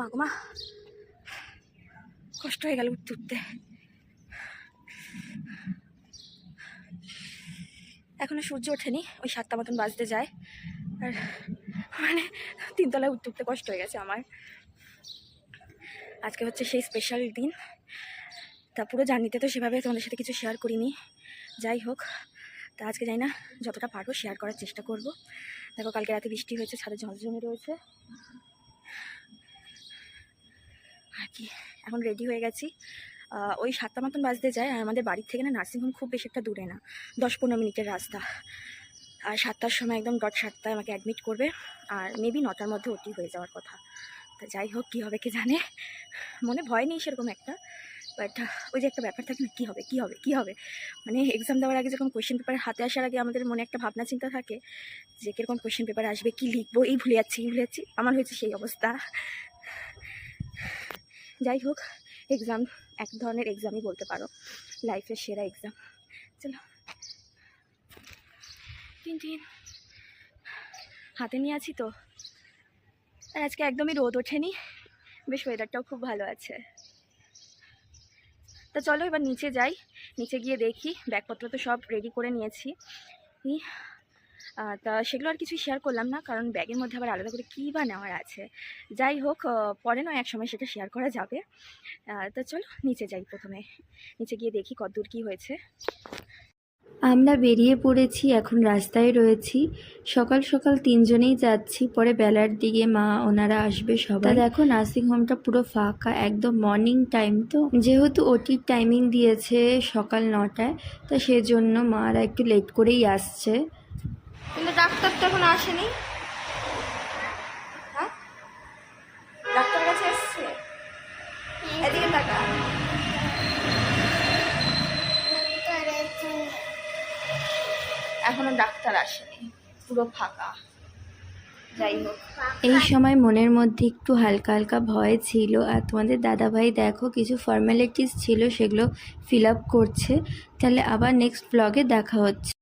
মা গো মা, কষ্ট হয়ে গেল উঠতে উঠতে। এখনো সূর্য ওঠেনি, ওই 7টা মতন বাজতে যায়। আর মানে 3তলায় উঠতে উঠতে কষ্ট হয়ে গেছে আমার। আজকে হচ্ছে সেই স্পেশাল দিন। তা পুরো জার্নিতে তো সেভাবে তোমাদের সাথে কিছু শেয়ার করিনি। যাই হোক, তা আজকে যাই না, যতটা পারবো শেয়ার করার চেষ্টা করব। দেখো কালকে রাতে বৃষ্টি হয়েছে, ছাদে জল জমে রয়েছে আর কি। এখন রেডি হয়ে গেছি। ওই 7টা মতন বাজতে যায়। আর আমাদের বাড়ির থেকে না নার্সিংহোম খুব বেশি একটা দূরে না, 10-15 মিনিটের রাস্তা। আর 7টার সময় একদম ডট 7টায় আমাকে অ্যাডমিট করবে। আর মেবি 9টার মধ্যে ওটি হয়ে যাওয়ার কথা। তা যাই হোক, কী হবে কে জানে। মনে ভয় নেই সেরকম একটা, বাট ওই যে একটা ব্যাপার থাকে না, কী হবে কী হবে কী হবে। মানে এক্সাম দেওয়ার আগে যখন কোয়েশ্চেন পেপার হাতে আসার আগে আমাদের মনে একটা ভাবনা চিন্তা থাকে যে কীরকম কোয়েশ্চেন পেপার আসবে, কী লিখবো, এই ভুলে যাচ্ছি আমার হয়েছে সেই অবস্থা। যাই হোক, এক্সাম এক ধরনের এক্সামই বলতে পারো, লাইফের সেরা এক্সাম। চলো, টিন হাতে নিয়ে আছি তো। আর আজকে একদমই রোদ ওঠেনি, বেশ ওয়েদারটাও খুব ভালো আছে। তা চলো এবার নিচে যাই, নিচে গিয়ে দেখি। ব্যাগপত্র তো সব রেডি করে নিয়েছি, তা সেগুলো আর কিছু শেয়ার করলাম না, কারণ ব্যাগের মধ্যে আবার আলাদা করে কী বা নেওয়ার আছে। যাই হোক, পরে নয় এক সময় সেটা শেয়ার করা যাবে। তা চলো নিচে যাই, প্রথমে নিচে গিয়ে দেখি কতদূর কী হয়েছে। আমরা বেরিয়ে পড়েছি, এখন রাস্তায় রয়েছি। সকাল সকাল 3জনেই যাচ্ছি, পরে বেলার দিকে মা ওনারা আসবে সবাই। দেখো নার্সিংহোমটা পুরো ফাঁকা, একদম মর্নিং টাইম তো, যেহেতু ওটির টাইমিং দিয়েছে সকাল 9টায়, তো সেজন্য মারা একটু লেট করেই আসছে। কিন্তু ডাক্তার তো এখন আসেনি। হ্যাঁ, ডাক্তার কাছে এসছে, এদিকে টাকা এখনো ডাক্তার আসেনি, পুরো ফাঁকা। যাই হোক, এই সময় মনের মধ্যে একটু হালকা হালকা ভয় ছিল। আর তোমাদের দাদাভাই দেখো কিছু ফর্মালিটিস ছিল সেগুলো ফিল আপ করছে। তাহলে আবার নেক্সট ব্লগে দেখা হচ্ছে।